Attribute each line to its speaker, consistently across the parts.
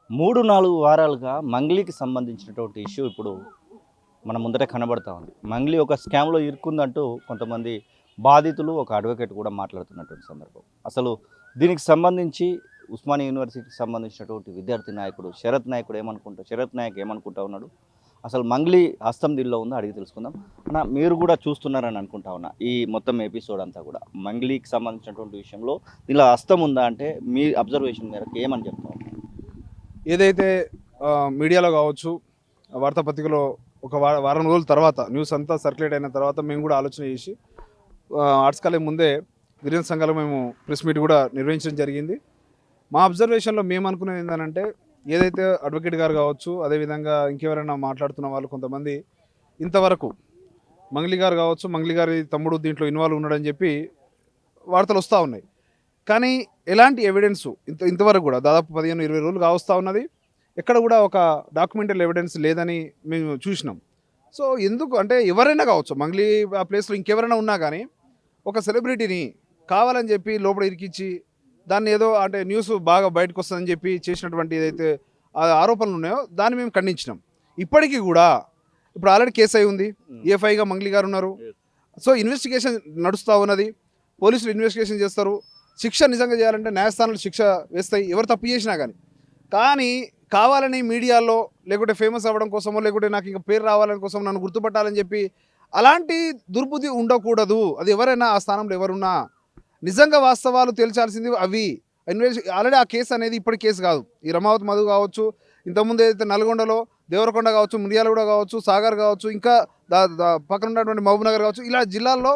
Speaker 1: 3-4 వారాలుగా మంగ్లీకి సంబంధించినటువంటి ఇష్యూ ఇప్పుడు మన ముందట కనబడతా ఉంది. మంగ్లీ ఒక స్కామ్‌లో ఇరుక్కుందంటూ కొంతమంది బాధితులు, ఒక అడ్వకేట్ కూడా మాట్లాడుతున్నటువంటి సందర్భం. అసలు దీనికి సంబంధించి ఉస్మానియా యూనివర్సిటీకి సంబంధించినటువంటి విద్యార్థి నాయకుడు శరత్ నాయక్ ఏమనుకుంటా ఉన్నాడు? అసలు మంగ్లీ హస్తం దీనిలో ఉందో అడిగి తెలుసుకుందాం. అన్న, మీరు కూడా చూస్తున్నారని అనుకుంటా ఉన్నా ఈ మొత్తం ఎపిసోడ్ అంతా కూడా. మంగ్లీకి సంబంధించినటువంటి విషయంలో దీనిలో హస్తం ఉందా అంటే మీ అబ్జర్వేషన్ మేరకు ఏమని చెప్తా ఉన్నారు?
Speaker 2: ఏదైతే మీడియాలో కావచ్చు, వార్తాపత్రికలో ఒక వారం రోజుల తర్వాత న్యూస్ అంతా సర్క్యులేట్ అయిన తర్వాత మేము కూడా ఆలోచన చేసి ఆర్ట్స్ కాలేజ్ ముందే గిరిజన సంఘాలు మేము ప్రెస్ మీట్ కూడా నిర్వహించడం జరిగింది. మా అబ్జర్వేషన్లో మేము అనుకునేది ఏంటంటే, ఏదైతే అడ్వకేట్ గారు కావచ్చు, అదేవిధంగా ఇంకెవరైనా మాట్లాడుతున్న వాళ్ళు కొంతమంది ఇంతవరకు మంగ్లీ గారు కావచ్చు, మంగ్లీ గారి తమ్ముడు దీంట్లో ఇన్వాల్వ్ ఉన్నాడని చెప్పి వార్తలు వస్తూ ఉన్నాయి. కానీ ఎలాంటి ఎవిడెన్స్ ఇంతవరకు కూడా దాదాపు 15-20 రోజులు కావస్తూ ఉన్నది. ఎక్కడ కూడా ఒక డాక్యుమెంటల్ ఎవిడెన్స్ లేదని మేము చూసినాం. సో ఎందుకు అంటే, ఎవరైనా కావచ్చు, మంగ్లీ ఆ ప్లేస్లో ఇంకెవరైనా ఉన్నా కానీ ఒక సెలబ్రిటీని కావాలని చెప్పి లోపల ఇరికించి దాన్ని ఏదో అంటే న్యూస్ బాగా బయటకు వస్తుందని చెప్పి చేసినటువంటి ఏదైతే ఆరోపణలు ఉన్నాయో దాన్ని మేము ఖండించినాం. ఇప్పటికీ కూడా ఇప్పుడు ఆల్రెడీ కేసు అయి ఉంది, ఏఫ్ఐగా మంగ్లీ గారు ఉన్నారు. సో ఇన్వెస్టిగేషన్ నడుస్తూ ఉన్నది, పోలీసులు ఇన్వెస్టిగేషన్ చేస్తారు. శిక్ష నిజంగా చేయాలంటే న్యాయస్థానాలు శిక్ష వేస్తాయి, ఎవరు తప్పు చేసినా కానీ కావాలని మీడియాలో లేకుంటే ఫేమస్ అవ్వడం కోసమో లేకుంటే నాకు ఇంకా పేరు రావాలని కోసం నన్ను గుర్తుపట్టాలని చెప్పి అలాంటి దుర్బుద్ధి ఉండకూడదు. అది ఎవరైనా ఆ స్థానంలో ఎవరున్నా నిజంగా వాస్తవాలు తేల్చాల్సింది అవి. ఆల్రెడీ ఆ కేసు అనేది ఇప్పటి కేసు కాదు. ఈ రమావతి మధు కావచ్చు, ఇంతకుముందు ఏదైతే నల్గొండలో దేవరకొండ కావచ్చు, మిర్యాలగూడ కావచ్చు, సాగర్ కావచ్చు, ఇంకా పక్కన ఉన్నటువంటి మహబూబ్ నగర్ కావచ్చు, ఇలా జిల్లాల్లో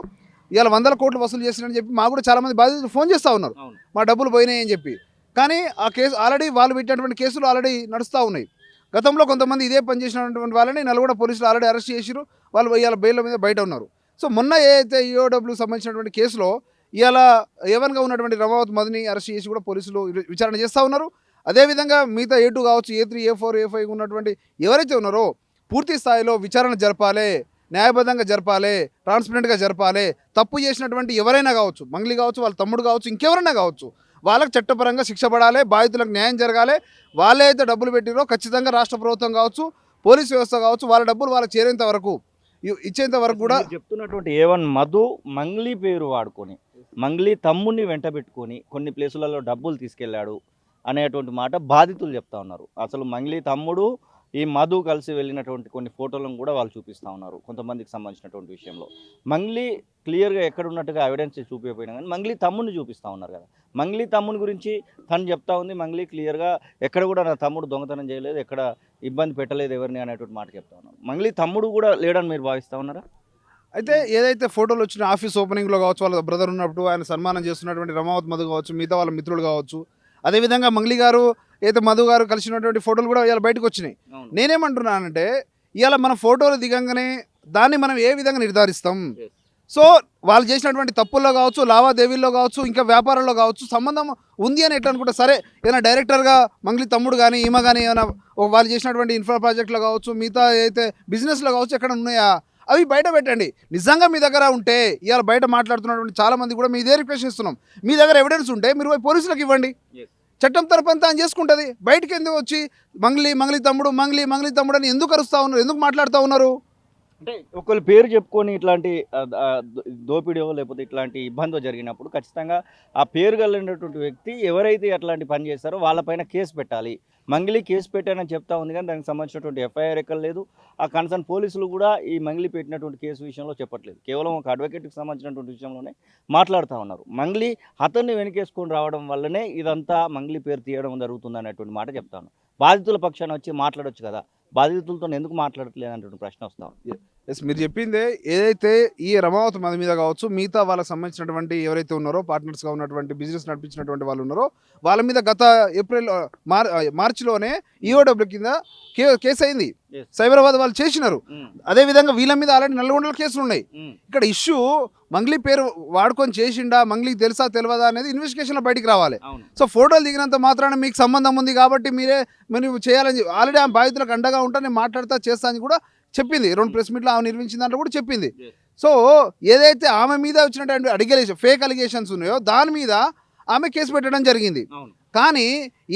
Speaker 2: ఇవాళ 100 కోట్లు వసూలు చేసినని చెప్పి మాకు కూడా చాలామంది బాధితులు ఫోన్ చేస్తూ ఉన్నారు, మా డబ్బులు పోయినాయి అని చెప్పి. కానీ ఆ కేసు ఆల్రెడీ వాళ్ళు పెట్టినటువంటి కేసులు ఆల్రెడీ నడుస్తూ ఉన్నాయి. గతంలో కొంతమంది ఇదే పని చేసినటువంటి వాళ్ళని నల్గొండ పోలీసులు ఆల్రెడీ అరెస్ట్ చేసిరు, వాళ్ళు ఇవాళ బెయిల్ మీద బయట ఉన్నారు. సో మొన్న ఏదైతే ఈఓడబ్ల్యూ సంబంధించినటువంటి కేసులో ఇవాళ ఏవన్గా ఉన్నటువంటి రమావతి మధుని అరెస్ట్ చేసి కూడా పోలీసులు విచారణ చేస్తూ ఉన్నారు. అదేవిధంగా మిగతా A2 కావచ్చు, A3, A4, A5 ఉన్నటువంటి ఎవరైతే ఉన్నారో పూర్తి స్థాయిలో విచారణ జరపాలి, న్యాయబద్ధంగా జరపాలి, ట్రాన్స్పరెంట్గా జరపాలి. తప్పు చేసినటువంటి ఎవరైనా కావచ్చు, మంగ్లీ కావచ్చు, వాళ్ళ తమ్ముడు కావచ్చు, ఇంకెవరైనా కావచ్చు, వాళ్ళకి చట్టపరంగా శిక్ష పడాలి, బాధితులకు న్యాయం జరగాలి. వాళ్ళే అయితే డబ్బులు పెట్టిరో ఖచ్చితంగా రాష్ట్ర ప్రభుత్వం కావచ్చు, పోలీస్ వ్యవస్థ కావచ్చు, వాళ్ళ డబ్బులు వాళ్ళకి చేరేంత వరకు ఇచ్చేంత వరకు కూడా
Speaker 1: చెప్తున్నటువంటి A1 మధు మంగ్లీ పేరు వాడుకొని మంగ్లీ తమ్ముడిని వెంట పెట్టుకొని కొన్ని ప్లేసులలో డబ్బులు తీసుకెళ్లాడు అనేటువంటి మాట బాధితులు చెప్తా ఉన్నారు. అసలు మంగ్లీ తమ్ముడు ఈ మధు కలిసి వెళ్ళినటువంటి కొన్ని ఫోటోలను కూడా వాళ్ళు చూపిస్తూ ఉన్నారు కొంతమందికి సంబంధించినటువంటి విషయంలో. మంగ్లీ క్లియర్గా ఎక్కడ ఉన్నట్టుగా ఎవిడెన్స్ చూపించకపోయినా కానీ మంగ్లీ తమ్ముడిని చూపిస్తూ ఉన్నారు కదా. మంగ్లీ తమ్ముని గురించి తను చెప్తా ఉంది, మంగ్లీ క్లియర్గా ఎక్కడ కూడా నా తమ్ముడు దొంగతనం చేయలేదు, ఎక్కడ ఇబ్బంది పెట్టలేదు ఎవరిని అనేటువంటి మాట చెప్తా ఉన్నారు. మంగ్లీ తమ్ముడు కూడా లేడని మీరు భావిస్తూ ఉన్నారా?
Speaker 2: అయితే ఏదైతే ఫోటోలు వచ్చిన ఆఫీస్ ఓపెనింగ్లో కావచ్చు, వాళ్ళ బ్రదర్ ఉన్నప్పుడు ఆయన సన్మానం చేస్తున్నటువంటి రమావతి మధు కావచ్చు, మిగతా వాళ్ళ మిత్రులు కావచ్చు, అదేవిధంగా మంగ్లీ గారు అయితే మధు గారు కలిసినటువంటి ఫోటోలు కూడా ఇవాళ బయటకు వచ్చినాయి. నేనేమంటున్నానంటే, ఇవాళ మన ఫోటోలు దిగంగానే దాన్ని మనం ఏ విధంగా నిర్ధారిస్తాం? సో వాళ్ళు చేసినటువంటి తప్పుల్లో కావచ్చు, లావాదేవీల్లో కావచ్చు, ఇంకా వ్యాపారంలో కావచ్చు సంబంధం ఉంది అని ఎట్లా అనుకుంటా. సరే, ఏదైనా డైరెక్టర్గా మంగ్లీ తమ్ముడు కానీ ఈమె కానీ ఏమైనా వాళ్ళు చేసినటువంటి ఇన్ఫ్రా ప్రాజెక్టులో కావచ్చు, మిగతా అయితే బిజినెస్లో కావచ్చు ఎక్కడ ఉన్నాయా అవి బయట పెట్టండి. నిజంగా మీ దగ్గర ఉంటే ఇవాళ బయట మాట్లాడుతున్నటువంటి చాలామంది కూడా మీ ఇదే రిక్వెస్ట్ ఇస్తున్నాం, మీ దగ్గర ఎవిడెన్స్ ఉంటే మీరు పోయి పోలీసులకు ఇవ్వండి, చట్టం తరపంతా అని చేసుకుంటుంది. బయటకు ఎందుకు వచ్చి మంగ్లీ తమ్ముడు అని ఎందుకు అరుస్తూ ఉన్నారు, ఎందుకు మాట్లాడుతూ ఉన్నారు?
Speaker 1: అంటే ఒకళ్ళు పేరు చెప్పుకొని ఇట్లాంటి దోపిడో లేకపోతే ఇట్లాంటి ఇబ్బంది జరిగినప్పుడు ఖచ్చితంగా ఆ పేరు కలిగినటువంటి వ్యక్తి ఎవరైతే అట్లాంటి పని చేస్తారో వాళ్ళపైన కేసు పెట్టాలి. మంగ్లీ కేసు పెట్టానని చెప్తా ఉంది కానీ దానికి సంబంధించినటువంటి ఎఫ్ఐఆర్ ఎక్కడ లేదు. ఆ కన్సర్న్ పోలీసులు కూడా ఈ మంగ్లీ పెట్టినటువంటి కేసు విషయంలో చెప్పట్లేదు, కేవలం ఒక అడ్వకేట్కి సంబంధించినటువంటి విషయంలోనే మాట్లాడుతూ ఉన్నారు. మంగ్లీ అతన్ని వెనకేసుకొని రావడం వల్లనే ఇదంతా మంగ్లీ పేరు తీయడం జరుగుతుంది అనేటువంటి మాట చెప్తాను. బాధితుల పక్షాన వచ్చి మాట్లాడొచ్చు కదా, బాధితులతో ఎందుకు మాట్లాడట్లేదు అనేటువంటి ప్రశ్న వస్తాం.
Speaker 2: ఎస్, మీరు చెప్పిందే ఏదైతే ఈ రమావతి మధు మీద కావచ్చు, మిగతా వాళ్ళకి సంబంధించినటువంటి ఎవరైతే ఉన్నారో పార్ట్నర్స్గా ఉన్నటువంటి బిజినెస్ నడిపించినటువంటి వాళ్ళు ఉన్నారో వాళ్ళ మీద గత మార్చిలోనే ఈఓడబ్ల్యూ కింద కేసు అయింది. సైబరాబాద్ వాళ్ళు చేసినారు. అదేవిధంగా వీళ్ళ మీద ఆల్రెడీ నల్గొండలో కేసులు ఉన్నాయి. ఇక్కడ ఇష్యూ మంగ్లీ పేరు వాడుకొని చేసిండా, మంగ్లీకి తెలుసా తెలియదా అనేది ఇన్వెస్టిగేషన్లో బయటికి రావాలి. సో ఫోటోలు దిగినంత మాత్రాన మీకు సంబంధం ఉంది కాబట్టి మీరు చేయాలని ఆల్రెడీ ఆ బాధితులకు అండగా ఉంటా, నేను మాట్లాడతా చేస్తా అని కూడా చెప్పింది. 2 ప్రెస్ మీట్లు ఆమె నిర్మించిన దాంట్లో కూడా చెప్పింది. సో ఏదైతే ఆమె మీద వచ్చినటువంటి ఫేక్ అలిగేషన్స్ ఉన్నాయో దాని మీద ఆమె కేసు పెట్టడం జరిగింది. కానీ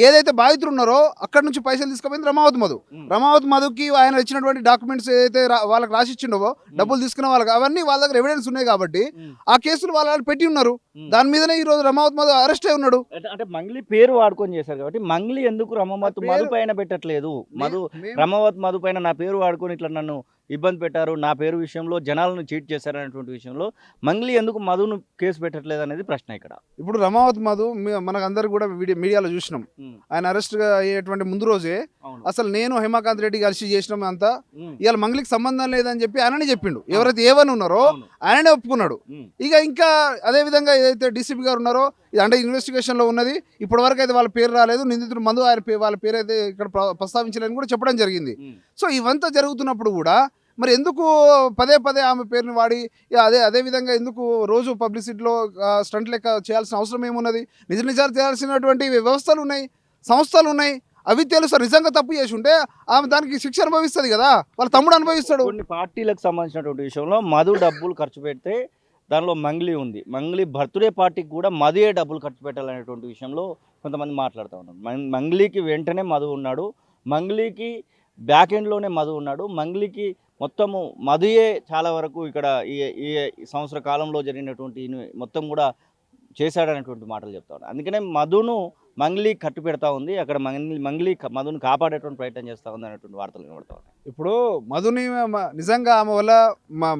Speaker 2: ఏదైతే బాధితులు ఉన్నారో అక్కడి నుంచి పైసలు తీసుకుపోయింది రమావతి మధు. రమావతి మధుకి ఆయన ఇచ్చినటువంటి డాక్యుమెంట్స్ ఏదైతే వాళ్ళకి రాసిచ్చిండవో డబ్బులు తీసుకున్న వాళ్ళకి అవన్నీ వాళ్ళ దగ్గర ఎవిడెన్స్ ఉన్నాయి కాబట్టి ఆ కేసులు వాళ్ళు పెట్టి ఉన్నారు. దాని మీదనే ఈ రోజు రమావతి మధు అరెస్ట్ అయి ఉన్నాడు.
Speaker 1: అంటే మంగ్లీ పేరు వాడుకొని చేశారు కాబట్టి మంగ్లీ ఎందుకు రమావతి మధు పైన పెట్టట్లేదు? రమావతి మధు పైన నా పేరు వాడుకొని ఇట్లా నన్ను ఇబ్బంది పెట్టారు, నా పేరు విషయంలో జనాలను చీట్ చేశారు అనేటువంటి విషయంలో మంగ్లీ ఎందుకు మధును కేసు పెట్టట్లేదు అనేది ప్రశ్న ఇక్కడ.
Speaker 2: ఇప్పుడు రమావతి మధు మనకందరికి కూడా మీడియాలో చూసినాం. ఆయన అరెస్ట్ అయ్యేటువంటి ముందు రోజే అసలు నేను హేమాకాంత్ రెడ్డి కలిసి చేసినాం అంతా, ఇవాళ మంగ్లీకి సంబంధం లేదని చెప్పి ఆయననే చెప్పిండు. ఎవరైతే ఏవని ఉన్నారో ఆయననే ఒప్పుకున్నాడు. ఇంకా అదే విధంగా ఏదైతే డీసీపీ గారు ఉన్నారో ఇది అంటే ఇన్వెస్టిగేషన్ లో ఉన్నది, ఇప్పటి వరకు అయితే వాళ్ళ పేరు రాలేదు, నిందితుడు మందు వాళ్ళ పేరు అయితే ఇక్కడ ప్రస్తావించలేని కూడా చెప్పడం జరిగింది. సో ఇవంతా జరుగుతున్నప్పుడు కూడా మరి ఎందుకు పదే పదే ఆమె పేరుని వాడి అదే విధంగా ఎందుకు రోజు పబ్లిసిటీలో స్టంట్ లెక్క చేయాల్సిన అవసరం ఏమున్నది? నిజాలు చేయాల్సినటువంటి వ్యవస్థలు ఉన్నాయి, సంస్థలు ఉన్నాయి, అవి తెలుసు. నిజంగా తప్పు చేసి ఉంటే ఆమె దానికి శిక్ష అనుభవిస్తుంది కదా, వాళ్ళ తమ్ముడు అనుభవిస్తాడు.
Speaker 1: కొన్ని పార్టీలకు సంబంధించినటువంటి విషయంలో మధు డబ్బులు ఖర్చు పెడితే దానిలో మంగ్లీ ఉంది. మంగ్లీ బర్త్డే పార్టీకి కూడా మధుయే డబ్బులు ఖర్చు పెట్టాలనేటువంటి విషయంలో కొంతమంది మాట్లాడుతూ ఉన్నారు. మంగ్లీకి వెంటనే మధు ఉన్నాడు, మంగ్లీకి బ్యాక్ ఎండ్లోనే మధు ఉన్నాడు, మంగ్లీకి మొత్తము మధుయే చాలా వరకు ఇక్కడ ఈ సంవత్సర కాలంలో జరిగినటువంటి మొత్తం కూడా చేశాడనేటువంటి మాటలు చెప్తా ఉన్నాడు. అందుకనే మధును మంగ్లీ కట్టు పెడతా ఉంది, అక్కడ మంగ్లీ మధును కాపాడేటువంటి ప్రయత్నం చేస్తూ ఉంది అనేటువంటి వార్తలు వినబడతా ఉన్నాయి.
Speaker 2: ఇప్పుడు మధుని నిజంగా ఆమె వల్ల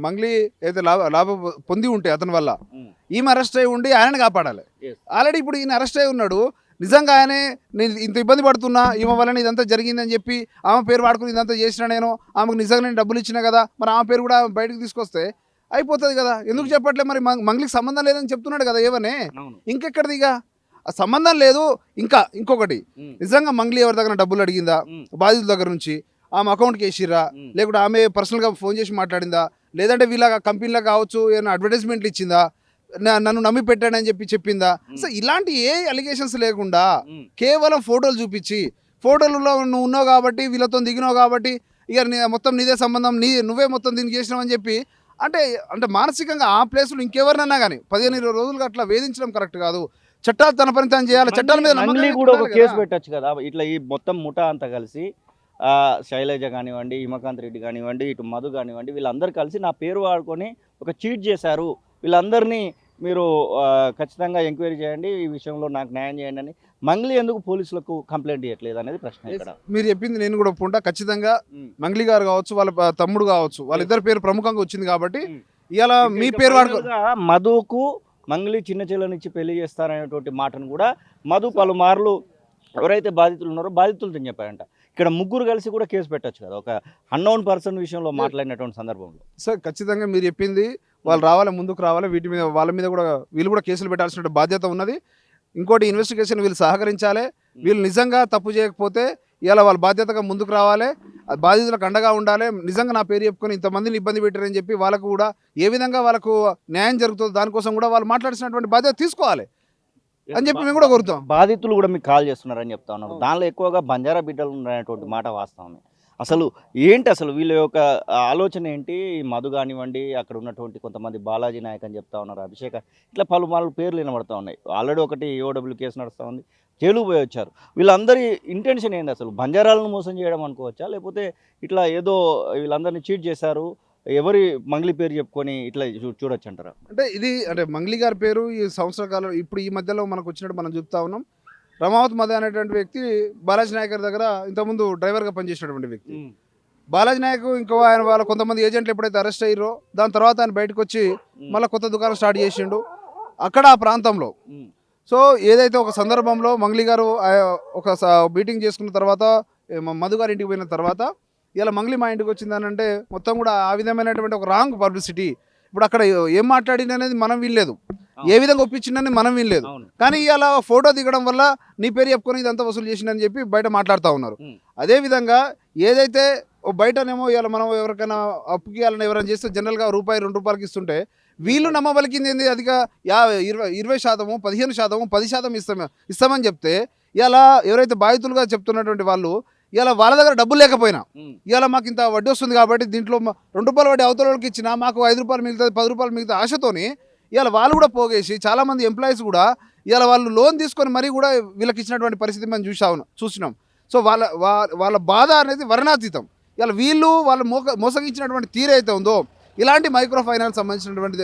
Speaker 2: మంగ్లీ అయితే లాభం పొంది ఉంటే అతని వల్ల ఈమె అరెస్ట్ అయి ఉండి ఆయనని కాపాడాలి. ఆల్రెడీ ఇప్పుడు ఈయన అరెస్ట్ అయి ఉన్నాడు, నిజంగా ఆయనే నేను ఇంత ఇబ్బంది పడుతున్నా ఈమె వల్ల ఇదంతా జరిగిందని చెప్పి ఆమె పేరు వాడుకుని ఇదంతా చేసినా, నేను ఆమెకు నిజంగా నేను డబ్బులు ఇచ్చినా కదా, మరి ఆమె పేరు కూడా బయటకు తీసుకొస్తే అయిపోతుంది కదా. ఎందుకు చెప్పట్లే? మరి మంగ్లీకి సంబంధం లేదని చెప్తున్నాడు కదా ఏవనే, ఇంకెక్కడిది ఇక ఆ సంబంధం లేదు. ఇంకొకటి, నిజంగా మంగ్లీ ఎవరి దగ్గర డబ్బులు అడిగిందా బాధితుల దగ్గర నుంచి, ఆమె అకౌంట్కి వేసిర్రా, లేకుంటే ఆమె పర్సనల్గా ఫోన్ చేసి మాట్లాడిందా, లేదంటే వీళ్ళ కంపెనీలో కావచ్చు ఏమైనా అడ్వర్టైజ్మెంట్లు ఇచ్చిందా, నన్ను నమ్మి పెట్టాడని చెప్పిందా? సో ఇలాంటి ఏ అలిగేషన్స్ లేకుండా కేవలం ఫోటోలు చూపించి, ఫోటోలలో నువ్వు ఉన్నావు కాబట్టి వీళ్ళతో దిగినావు కాబట్టి ఇక మొత్తం నీదే సంబంధం, నువ్వే మొత్తం దీనికి చేసినావు అని చెప్పి అంటే మానసికంగా ఆ ప్లేస్లో ఇంకెవరినన్నా కానీ 15-20 రోజులుగా అట్లా వేధించడం కరెక్ట్ కాదు. చట్టాలు తన పని తాను చేయాలి, చట్టాల మీద
Speaker 1: మంగ్లీ కూడా ఒక కేసు పెట్టచ్చు కదా. ఇట్లా ఈ మొత్తం ముఠా అంతా కలిసి శైలజ కానివ్వండి, హిమకాంత్ రెడ్డి కానివ్వండి, ఇటు మధు కానివ్వండి, వీళ్ళందరూ కలిసి నా పేరు వాడుకొని ఒక చీట్ చేశారు, వీళ్ళందరినీ మీరు ఖచ్చితంగా ఎంక్వైరీ చేయండి, ఈ విషయంలో నాకు న్యాయం చేయండి అని మంగ్లీ ఎందుకు పోలీసులకు కంప్లైంట్ చేయట్లేదు అనేది ప్రశ్న ఇక్కడ.
Speaker 2: మీరు చెప్పింది నేను కూడా ఒప్పుకుంటా. ఖచ్చితంగా మంగ్లీ గారు కావచ్చు, వాళ్ళ తమ్ముడు కావచ్చు, వాళ్ళిద్దరి పేరు ప్రముఖంగా వచ్చింది కాబట్టి ఇలా మీ పేరు వాడుకో.
Speaker 1: మధుకు మంగ్లీ చిన్న చెల్లెనిచ్చి పెళ్లి చేస్తారనేటువంటి మాటను కూడా మధు పలుమార్లు ఎవరైతే బాధితులు ఉన్నారో బాధితులతో చెప్పారంట. ఇక్కడ ముగ్గురు కలిసి కూడా కేసు పెట్టచ్చు కదా ఒక అన్నోన్ పర్సన్ విషయంలో మాట్లాడినటువంటి సందర్భంలో.
Speaker 2: సార్ ఖచ్చితంగా మీరు చెప్పింది, వాళ్ళు రావాలి, ముందుకు రావాలి, వీటి మీద వాళ్ళ మీద కూడా వీళ్ళు కూడా కేసులు పెట్టాల్సిన బాధ్యత ఉన్నది. ఇంకోటి, ఇన్వెస్టిగేషన్ వీళ్ళు సహకరించాలి. వీళ్ళు నిజంగా తప్పు చేయకపోతే ఇలా వాళ్ళ బాధ్యతగా ముందుకు రావాలి, బాధితులకు అండగా ఉండాలి. నిజంగా నా పేరు చెప్పుకొని ఇంతమందిని ఇబ్బంది పెట్టారని చెప్పి వాళ్ళకు కూడా ఏ విధంగా వాళ్ళకు న్యాయం జరుగుతుందో దానికోసం కూడా వాళ్ళు మాట్లాడాల్సినటువంటి బాధ్యత తీసుకోవాలి అని చెప్పి మేము కూడా కోరుతాం.
Speaker 1: బాధితులు కూడా మీకు కాల్ చేస్తున్నారని చెప్తా ఉన్నారు. దానిలో ఎక్కువగా బంజారా బిడ్డలు ఉన్నటువంటి మాట వాస్తవమే. అసలు ఏంటి అసలు వీళ్ళ యొక్క ఆలోచన ఏంటి? మధు కానివ్వండి, అక్కడ ఉన్నటువంటి కొంతమంది బాలాజీ నాయక్ అని చెప్తా ఉన్నారు, అభిషేక్, ఇట్లా పలుమార్లు పేర్లు వినబడతా ఉన్నాయి. ఆల్రెడీ ఒకటి ఏఓడబ్ల్యూ కేసు నడుస్తూ ఉంది, జైలుకు పోయి వచ్చారు. వీళ్ళందరి ఇంటెన్షన్ ఏంది? అసలు బంజారాలను మోసం చేయడం అనుకోవచ్చా, లేకపోతే ఇట్లా ఏదో వీళ్ళందరినీ చీట్ చేశారు, ఎవరి మంగ్లీ పేరు చెప్పుకొని ఇట్లా చూడొచ్చు అంటారా?
Speaker 2: అంటే ఇది అంటే మంగ్లీ గారి పేరు ఈ సంవత్సర కాలం ఇప్పుడు ఈ మధ్యలో మనకు వచ్చినట్టు మనం చెప్తా ఉన్నాం. రమావతి మధు అనేటువంటి వ్యక్తి బాలాజీ నాయక్ గారి దగ్గర ఇంతకుముందు డ్రైవర్గా పనిచేసినటువంటి వ్యక్తి. బాలాజీ నాయక్ ఇంకో ఆయన వాళ్ళ కొంతమంది ఏజెంట్లు ఎప్పుడైతే అరెస్ట్ అయ్యారో దాని తర్వాత ఆయన బయటకు వచ్చి మళ్ళీ కొత్త దుకాణం స్టార్ట్ చేసిండు అక్కడ ఆ ప్రాంతంలో. సో ఏదైతే ఒక సందర్భంలో మంగ్లీ గారు ఒక మీటింగ్ చేసుకున్న తర్వాత మధు గారి ఇంటికి పోయిన తర్వాత ఇలా మంగ్లీ మా ఇంటికి వచ్చిందని అంటే మొత్తం కూడా ఆ విధమైనటువంటి ఒక రాంగ్ పబ్లిసిటీ. ఇప్పుడు అక్కడ ఏం మాట్లాడింది అనేది మనం వినలేదు, ఏ విధంగా ఒప్పించిందని మనం వినలేదు. కానీ ఇలా ఫోటో దిగడం వల్ల నీ పేరు చెప్పుకొని ఇదంతా వసూలు చేసిందని చెప్పి బయట మాట్లాడుతూ ఉన్నారు. అదేవిధంగా ఏదైతే బయటనేమో ఇలా మనం ఎవరికైనా అప్పుకి ఇవ్వాలని ఎవరైనా చేస్తే జనరల్గా ₹2-2 ఇస్తుంటే వీళ్ళు నమ్మబలికింది ఏంది అదిగా 20%, 15%, 10% ఇస్తామని చెప్తే ఇలా ఎవరైతే బాధితులుగా చెప్తున్నటువంటి వాళ్ళు ఇలా వాళ్ళ దగ్గర డబ్బులు లేకపోయినా ఇలా మాకు ఇంత వడ్డీ వస్తుంది కాబట్టి దీంట్లో ₹2 వడ్డీ అవతల వాళ్ళకి ఇచ్చినా మాకు ₹5 మిగులుతుంది, ₹10 మిగులుతుంది ఆశతోని ఇలా వాళ్ళు కూడా పోగేసి చాలామంది ఎంప్లాయీస్ కూడా ఇవాళ వాళ్ళు లోన్ తీసుకొని మరీ కూడా వీళ్ళకి ఇచ్చినటువంటి పరిస్థితి మనం చూసినాం. సో వాళ్ళ బాధ అనేది వర్ణాతీతం. ఇలా వీళ్ళు వాళ్ళు మోసగించినటువంటి తీరైతే ఉందో ఇలాంటి మైక్రో ఫైనాన్స్ సంబంధించినటువంటి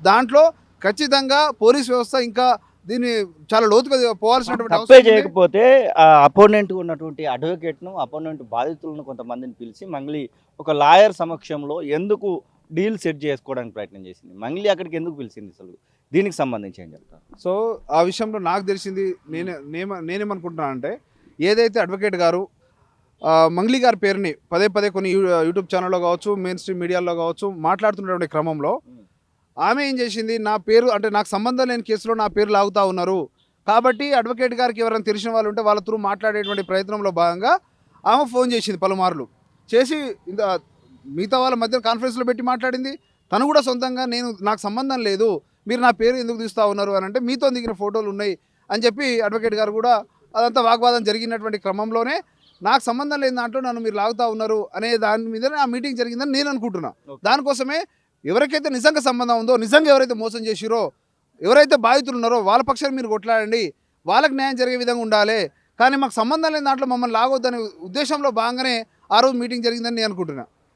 Speaker 2: దాంట్లో ఖచ్చితంగా పోలీస్ వ్యవస్థ ఇంకా దీన్ని చాలా లోతుగా పోవాల్సినటువంటి
Speaker 1: తప్పే
Speaker 2: అవసరం ఉంది.
Speaker 1: చేయకపోతే ఆ అపోనెంట్ ఉన్నటువంటి అడ్వకేట్ను అపోనెంట్ బాధితులను కొంతమందిని పిలిచి మంగ్లీ ఒక లాయర్ సమక్షంలో ఎందుకు డీల్ సెట్ చేసుకోవడానికి ప్రయత్నం చేసింది? మంగ్లీ అక్కడికి ఎందుకు పిలిచింది అసలు? దీనికి సంబంధించి ఏం చెప్తారు?
Speaker 2: సో ఆ విషయంలో నాకు తెలిసింది నేనేమనుకుంటున్నానంటే ఏదైతే అడ్వకేట్ గారు మంగ్లీ గారి పేరుని పదే పదే కొన్ని యూట్యూబ్ ఛానల్లో కావచ్చు, మెయిన్ స్ట్రీమ్ మీడియాలో కావచ్చు మాట్లాడుతున్నటువంటి క్రమంలో ఆమె ఏం చేసింది, నా పేరు అంటే నాకు సంబంధం లేని కేసులో నా పేరు లాగుతూ ఉన్నారు కాబట్టి అడ్వకేట్ గారికి ఎవరైనా తెలిసిన వాళ్ళు ఉంటే వాళ్ళ త్రూ మాట్లాడేటువంటి ప్రయత్నంలో భాగంగా ఆమె ఫోన్ చేసింది పలుమార్లు. చేసి మిగతా వాళ్ళ మధ్య కాన్ఫరెన్స్లో పెట్టి మాట్లాడింది. తను కూడా సొంతంగా నాకు సంబంధం లేదు, మీరు నా పేరు ఎందుకు తీస్తూ ఉన్నారు అని అంటే మీతో దిగిన ఫోటోలు ఉన్నాయి అని చెప్పి అడ్వకేట్ గారు కూడా అదంతా వాగ్వాదం జరిగినటువంటి క్రమంలోనే నాకు సంబంధం లేని దాంట్లో నన్ను మీరు లాగుతూ ఉన్నారు అనే దాని మీదనే ఆ మీటింగ్ జరిగిందని నేను అనుకుంటున్నా. దానికోసమే ఎవరికైతే నిజంగా సంబంధం ఉందో, నిజంగా ఎవరైతే మోసం చేసిరో, ఎవరైతే బాధితులు ఉన్నారో వాళ్ళ పక్షాన్ని మీరు కొట్లాడండి, వాళ్ళకి న్యాయం జరిగే విధంగా ఉండాలి. కానీ మాకు సంబంధం లేని దాంట్లో మమ్మల్ని లాగొద్దనే ఉద్దేశంలో భాగంగానే ఆ రోజు మీటింగ్ జరిగిందని నేను అనుకుంటున్నా.